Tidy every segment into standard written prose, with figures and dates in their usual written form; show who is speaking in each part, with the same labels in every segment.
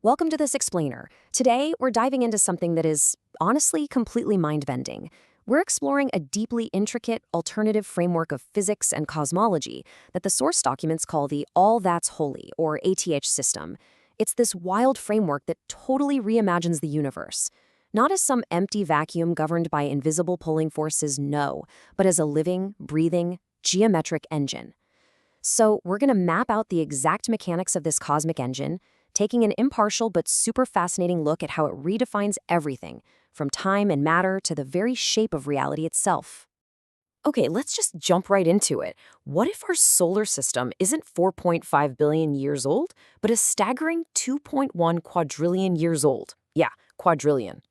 Speaker 1: Welcome to this explainer. Today, we're diving into something that is, honestly, completely mind-bending. We're exploring a deeply intricate, alternative framework of physics and cosmology that the source documents call the All That's Holy, or ATH system. It's this wild framework that totally reimagines the universe. Not as some empty vacuum governed by invisible pulling forces, no, but as a living, breathing, geometric engine. So we're going to map out the exact mechanics of this cosmic engine, taking an impartial but super fascinating look at how it redefines everything, from time and matter to the very shape of reality itself. Okay, let's just jump right into it. What if our solar system isn't 4.5 billion years old, but a staggering 2.1 quadrillion years old? Yeah, quadrillion.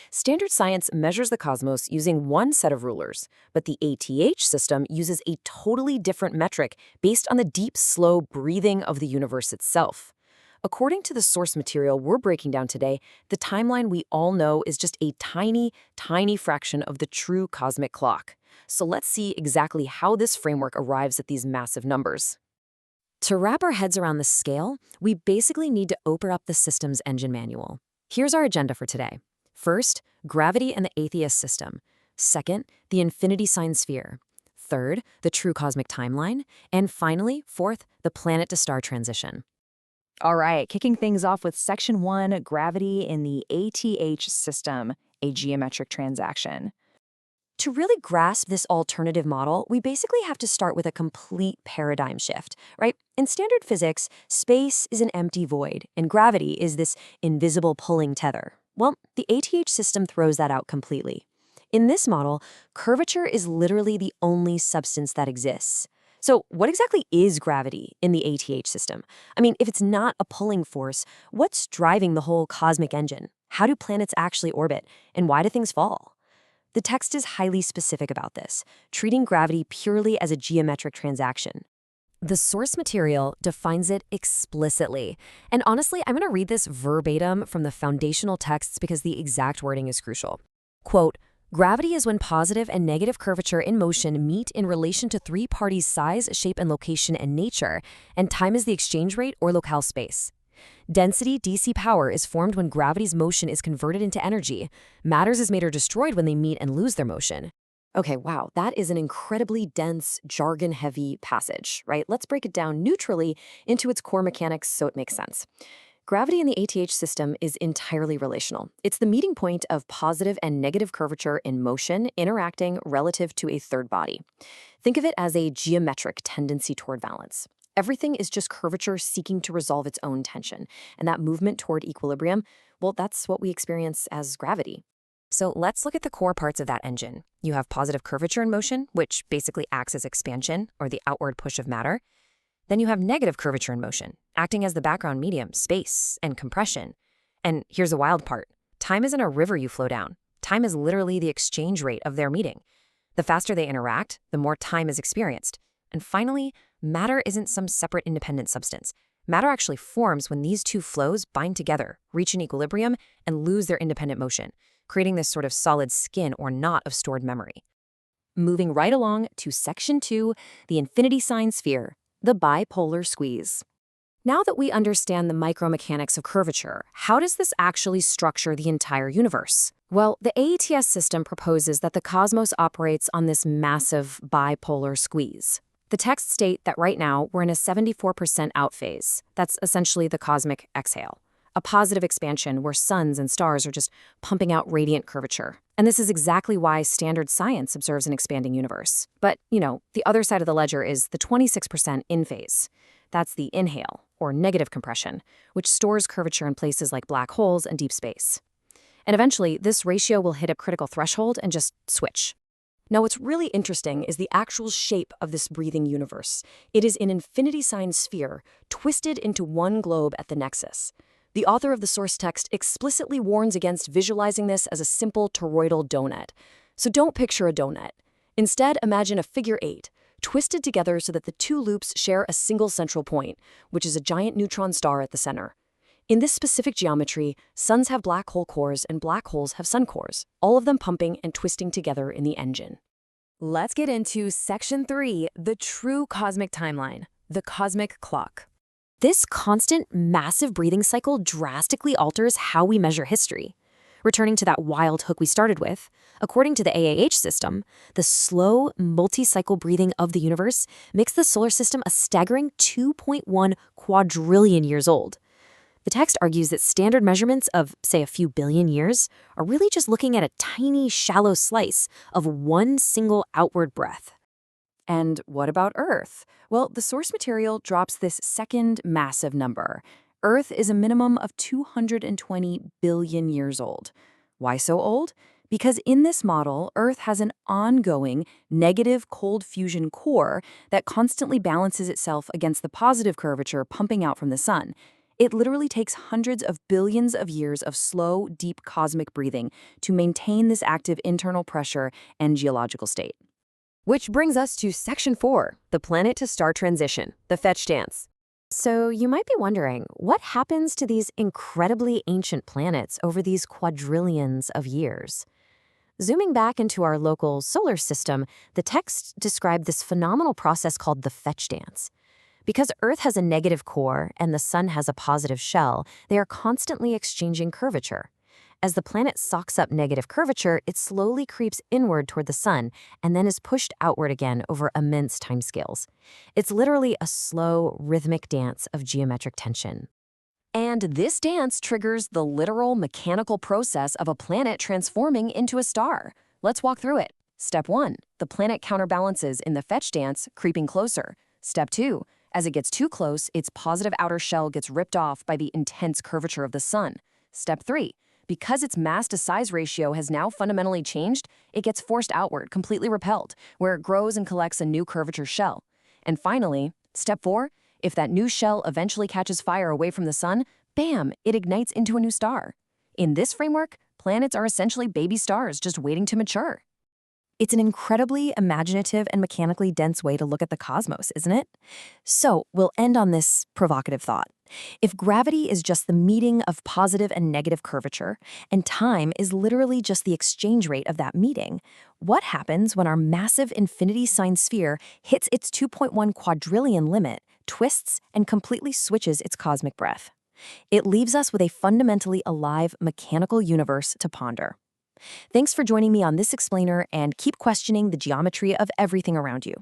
Speaker 1: Standard science measures the cosmos using one set of rulers, but the ATH system uses a totally different metric based on the deep, slow breathing of the universe itself. According to the source material we're breaking down today, the timeline we all know is just a tiny, tiny fraction of the true cosmic clock. So let's see exactly how this framework arrives at these massive numbers. To wrap our heads around the scale, we basically need to open up the system's engine manual. Here's our agenda for today. First, gravity and the ATH system. Second, the infinity sign sphere. Third, the true cosmic timeline. And finally, fourth, the planet-to-star transition.
Speaker 2: All right, kicking things off with Section 1, gravity in the ATH system, a geometric transaction.
Speaker 1: To really grasp this alternative model, we basically have to start with a complete paradigm shift, right? In standard physics, space is an empty void, and gravity is this invisible pulling tether. Well, the ATH system throws that out completely. In this model, curvature is literally the only substance that exists. So what exactly is gravity in the ATH system? I mean, if it's not a pulling force, what's driving the whole cosmic engine? How do planets actually orbit? And why do things fall? The text is highly specific about this, treating gravity purely as a geometric transaction. The source material defines it explicitly. And honestly, I'm going to read this verbatim from the foundational texts because the exact wording is crucial. Quote, "Gravity is when positive and negative curvature in motion meet in relation to three parties' size, shape, and location and nature, and time is the exchange rate or locale space. Density, DC power, is formed when gravity's motion is converted into energy. Matters is made or destroyed when they meet and lose their motion." Okay, wow, that is an incredibly dense, jargon-heavy passage, right? Let's break it down neutrally into its core mechanics so it makes sense. Gravity in the ATH system is entirely relational. It's the meeting point of positive and negative curvature in motion interacting relative to a third body. Think of it as a geometric tendency toward balance. Everything is just curvature seeking to resolve its own tension, and that movement toward equilibrium, well, that's what we experience as gravity. So let's look at the core parts of that engine. You have positive curvature in motion, which basically acts as expansion, or the outward push of matter. Then you have negative curvature in motion, acting as the background medium, space, and compression. And here's the wild part. Time isn't a river you flow down. Time is literally the exchange rate of their meeting. The faster they interact, the more time is experienced. And finally, matter isn't some separate independent substance. Matter actually forms when these two flows bind together, reach an equilibrium, and lose their independent motion, creating this sort of solid skin or knot of stored memory. Moving right along to Section 2, the infinity sign sphere, the bipolar squeeze. Now that we understand the micromechanics of curvature, how does this actually structure the entire universe? Well, the AETS system proposes that the cosmos operates on this massive bipolar squeeze. The texts state that right now we're in a 74% out phase. That's essentially the cosmic exhale. A positive expansion where suns and stars are just pumping out radiant curvature. And this is exactly why standard science observes an expanding universe. But, the other side of the ledger is the 26% in phase. That's the inhale, or negative compression, which stores curvature in places like black holes and deep space. And eventually, this ratio will hit a critical threshold and just switch. Now, what's really interesting is the actual shape of this breathing universe. It is an infinity sign sphere, twisted into one globe at the nexus. The author of the source text explicitly warns against visualizing this as a simple toroidal donut. So don't picture a donut. Instead, imagine a figure 8, twisted together so that the two loops share a single central point, which is a giant neutron star at the center. In this specific geometry, suns have black hole cores and black holes have sun cores, all of them pumping and twisting together in the engine. Let's get into Section 3, the true cosmic timeline, the cosmic clock. This constant, massive breathing cycle drastically alters how we measure history. Returning to that wild hook we started with, according to the AAH system, the slow, multi-cycle breathing of the universe makes the solar system a staggering 2.1 quadrillion years old. The text argues that standard measurements of, say, a few billion years are really just looking at a tiny, shallow slice of one single outward breath.
Speaker 2: And what about Earth? Well, the source material drops this second massive number. Earth is a minimum of 220 billion years old. Why so old? Because in this model, Earth has an ongoing negative cold fusion core that constantly balances itself against the positive curvature pumping out from the sun. It literally takes hundreds of billions of years of slow, deep cosmic breathing to maintain this active internal pressure and geological state.
Speaker 1: Which brings us to Section 4, the planet-to-star transition, the fetch dance. So you might be wondering, what happens to these incredibly ancient planets over these quadrillions of years? Zooming back into our local solar system, the text described this phenomenal process called the fetch dance. Because Earth has a negative core and the Sun has a positive shell, they are constantly exchanging curvature. As the planet soaks up negative curvature, it slowly creeps inward toward the Sun and then is pushed outward again over immense timescales. It's literally a slow, rhythmic dance of geometric tension. And this dance triggers the literal mechanical process of a planet transforming into a star. Let's walk through it. Step 1. The planet counterbalances in the fetch dance, creeping closer. Step 2. As it gets too close, its positive outer shell gets ripped off by the intense curvature of the Sun. Step 3. Because its mass-to-size ratio has now fundamentally changed, it gets forced outward, completely repelled, where it grows and collects a new curvature shell. And finally, step 4, if that new shell eventually catches fire away from the Sun, bam, it ignites into a new star. In this framework, planets are essentially baby stars just waiting to mature. It's an incredibly imaginative and mechanically dense way to look at the cosmos, isn't it? So we'll end on this provocative thought. If gravity is just the meeting of positive and negative curvature, and time is literally just the exchange rate of that meeting, what happens when our massive infinity sign sphere hits its 2.1 quadrillion limit, twists, and completely switches its cosmic breath? It leaves us with a fundamentally alive mechanical universe to ponder. Thanks for joining me on this explainer, and keep questioning the geometry of everything around you.